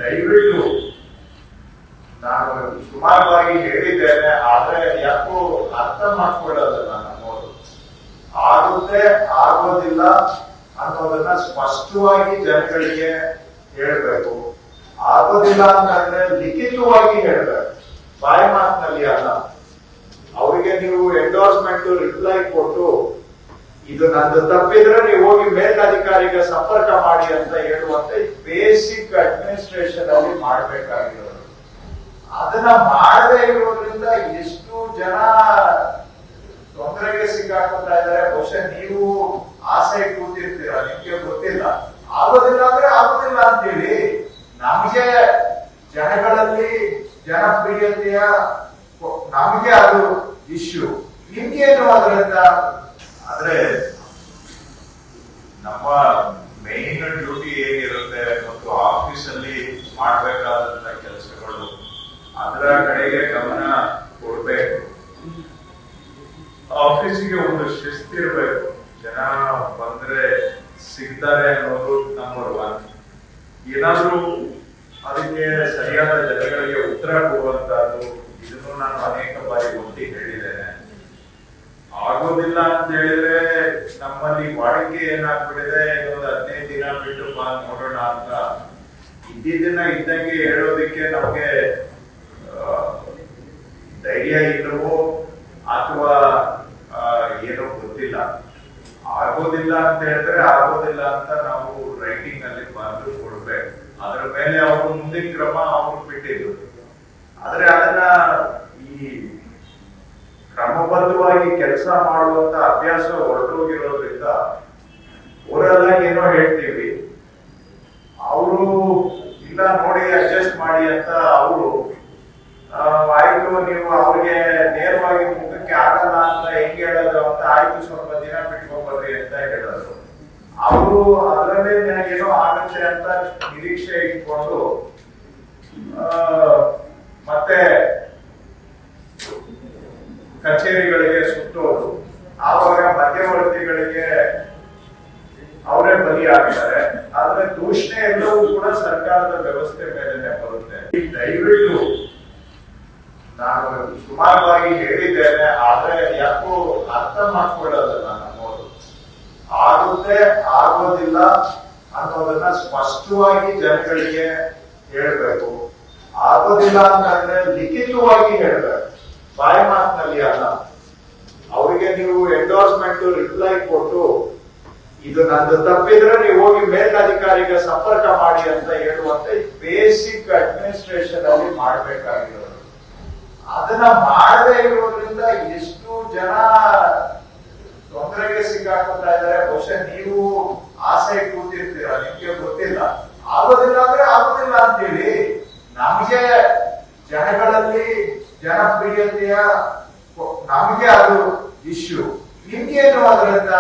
ದಯವಿಟ್ಟು ನಾನು ಸುಮಾರು ಬಾರಿ ಹೇಳಿದ್ದೇನೆ, ಆದ್ರೆ ಯಾಕೋ ಅರ್ಥ ಮಾಡ್ಕೊಳ್ಳೋದಲ್ಲ ನಮ್ಮವರು. ಆಗುತ್ತೆ ಆಗೋದಿಲ್ಲ ಅನ್ನೋದನ್ನ ಸ್ಪಷ್ಟವಾಗಿ ಜನಗಳಿಗೆ ಹೇಳ್ಬೇಕು. ಆಗೋದಿಲ್ಲ ಅಂತಂದ್ರೆ ಲಿಖಿತವಾಗಿ ಹೇಳ್ಬೇಕು, ಬಾಯಿ ಮಾತಿನಲ್ಲಿ ಅಲ್ಲ. ಅವರಿಗೆ ನೀವು ಎಂಡೋರ್ಸ್ಮೆಂಟ್ ರಿಪ್ಲೈ ಕೊಟ್ಟು ಇದು ನಂದು ತಪ್ಪಿದ್ರೆ ನೀವು ಹೋಗಿ ಮೇಲಧಿಕಾರಿಗೆ ಸಂಪರ್ಕ ಮಾಡಿ ಅಂತ ಹೇಳುವಂತೆ ಬೇಸಿಕ್ ಅಡ್ಮಿನಿಸ್ಟ್ರೇಷನ್ ಅಲ್ಲಿ ಮಾಡ್ಬೇಕಾಗಿರೋದು. ಅದನ್ನ ಮಾಡದೇ ಇರೋದ್ರಿಂದ ಎಷ್ಟು ಜನ ತೊಂದರೆಗೆ ಸಿಕ್ಕಾಕೊತಾ ಇದ್ದಾರೆ. ಬಹುಶಃ ನೀವು ಆಸೆ ಕೂತಿರ್ತೀರ, ನಿಮ್ಗೆ ಗೊತ್ತಿಲ್ಲ. ಆಗೋದಿಲ್ಲ ಅಂದ್ರೆ ಆಗೋದಿಲ್ಲ ಅಂತೇಳಿ. ನಮಗೆ ಜನಗಳಲ್ಲಿ ಜನಪ್ರಿಯತೆಯ ನಮಗೆ ಅದು ಇಶ್ಯೂ, ನಿಮ್ಗೇನು ಅದರಿಂದ? ಆದ್ರೆ ನಮ್ಮ ಮೇನ್ ಡ್ಯೂಟಿ ಏನಿರುತ್ತೆ ಮತ್ತು ಆಫೀಸ್ ಅಲ್ಲಿ ಮಾಡ್ಬೇಕಾದಂತ ಕೆಲಸಗಳು, ಅದರ ಕಡೆಗೆ ಗಮನ ಕೊಡ್ಬೇಕು. ಆಫೀಸಿಗೆ ಒಂದು ಶಿಸ್ತಿರ್ಬೇಕು. ಜನ ಬಂದ್ರೆ ಸಿಗ್ತಾರೆ ಅನ್ನೋದು ನಂಬರ್ 1. ಏನಾದ್ರೂ ಅದಕ್ಕೆ ಸರಿಯಾದ ಜನಗಳಿಗೆ ಉತ್ತರ ಕೊಡುವಂತಹದ್ದು, ಇದನ್ನು ನಾನು ಅನೇಕ ಬಾರಿ ಒತ್ತಿ ಹೇಳಿದ್ದೇನೆ. ಆಗೋದಿಲ್ಲ ಅಂತ ಹೇಳಿದ್ರೆ ನಮ್ಮಲ್ಲಿ ವಾಡಿಕೆ ಏನಾಗ್ಬಿಟ್ಟಿದೆ, ಇನ್ನೊಂದು 15 ದಿನ ಬಿಟ್ಟು ಬಾ ನೋಡೋಣ ಅಂತ ಇದ್ದಿದ್ದನ್ನ ಇದ್ದಂಗೆ ಹೇಳೋದಿಕ್ಕೆ ನಮ್ಗೆ ಧೈರ್ಯ ಇಲ್ಲವೋ ಅಥವಾ ಏನೋ ಗೊತ್ತಿಲ್ಲ. ಆಗೋದಿಲ್ಲ ಅಂತ ಹೇಳಿದ್ರೆ ಆಗೋದಿಲ್ಲ ಅಂತ ನಾವು ರೈಟಿಂಗ್ ಅಲ್ಲಿ ಬರೆದು ಕೊಡ್ಬೇಕು. ಅದರ ಮೇಲೆ ಅವರು ಮುಂದಿನ ಕ್ರಮ ಅವರು ಬಿಟ್ಟಿದ್ರು. ಆದ್ರೆ ಅದನ್ನ ಈ ಕ್ರಮಬದ್ಧವಾಗಿ ಕೆಲಸ ಮಾಡುವಂತ ಅಭ್ಯಾಸ ಹೊರಟೋಗಿರೋದ್ರಿಂದ ಓರಲ್ಲ ಏನೋ ಹೇಳ್ತೀವಿ, ಅವರು ಇಲ್ಲ ನೋಡಿ ಅಡ್ಜಸ್ಟ್ ಮಾಡಿ ಅಂತ ಅವರು ಆಯ್ತು ನೀವು ಅವ್ರಿಗೆ ನೇರವಾಗಿ ಮುಖಕ್ಕೆ ಆಗಲ್ಲ ಅಂತ ಹೆಂಗ್ ಹೇಳೋದು ಅಂತ, ಆಯ್ತು ಸ್ವಲ್ಪ ದಿನ ಬಿಟ್ಕೊಂಡ್ಬರ್ರಿ ಅಂತ ಹೇಳೋದು. ಅವರು ಅದರಲ್ಲೇ ನನಗೇನೋ ಆಗುತ್ತೆ ಅಂತ ನಿರೀಕ್ಷೆ ಇಟ್ಕೊಂಡು ಮತ್ತೆ ಕಚೇರಿಗಳಿಗೆ ಸುತ್ತೋದು. ಆವಾಗ ಮಧ್ಯವರ್ತಿಗಳಿಗೆ ಅವರೇ ಬಲಿ ಆಗ್ತಾರೆ. ಆದ್ರೆ ದೂಷಣೆ ಎಲ್ಲವೂ ಕೂಡ ಸರ್ಕಾರದ ವ್ಯವಸ್ಥೆ ಮೇಲೆನೆ ಬರುತ್ತೆ. ದಯವಿಟ್ಟು ನಾನು ಸುಮಾರು ಬಾರಿ ಹೇಳಿದ್ದೇನೆ, ಆದ್ರೆ ಯಾಕೋ ಅರ್ಥ ಮಾಡ್ಕೊಳ್ಳೋದಲ್ಲ ನಮ್ಮವರು. ಆಗುತ್ತೆ ಆಗೋದಿಲ್ಲ ಅನ್ನೋದನ್ನ ಸ್ಪಷ್ಟವಾಗಿ ಜನಗಳಿಗೆ ಹೇಳ್ಬೇಕು. ಆಗೋದಿಲ್ಲ ಅಂತಂದ್ರೆ ಲಿಖಿತವಾಗಿ ಹೇಳ್ಬೇಕು, ಬಾಯಿ ಮಾತಿನಲ್ಲಿ ಅಲ್ಲ. ಅವರಿಗೆ ನೀವು ಎಂಡೋರ್ಸ್ಮೆಂಟ್ ರಿಪ್ಲೈ ಕೊಟ್ಟು ಇದು ನಂದು ತಪ್ಪಿದ್ರೆ ನೀವು ಹೋಗಿ ಮೇಲಧಿಕಾರಿಗೆ ಸಂಪರ್ಕ ಮಾಡಿ ಅಂತ ಹೇಳುವಂತೆ ಬೇಸಿಕ್ ಅಡ್ಮಿನಿಸ್ಟ್ರೇಷನ್ ಅಲ್ಲಿ ಮಾಡ್ಬೇಕಾಗಿರೋದು. ಅದನ್ನ ಮಾಡದೇ ಇರೋದ್ರಿಂದ ಎಷ್ಟು ಜನ ತೊಂದರೆಗೆ ಸಿಕ್ಕಾಕೊತಾ ಇದ್ದಾರೆ. ಬಹುಶಃ ನೀವು ಆಸೆ ಕೂತಿರ್ತೀರ, ನಿಮ್ಗೆ ಗೊತ್ತಿಲ್ಲ. ಆಗೋದಿಲ್ಲ ಅಂದ್ರೆ ಆಗೋದಿಲ್ಲ ಅಂತೇಳಿ. ನಮಗೆ ಜನಗಳಲ್ಲಿ ಜನಪ್ರಿಯತೆಯ ನಮಗೆ ಅದು ಇಶ್ಯೂ, ನಿಮ್ಗೇನು ಅದರಿಂದ?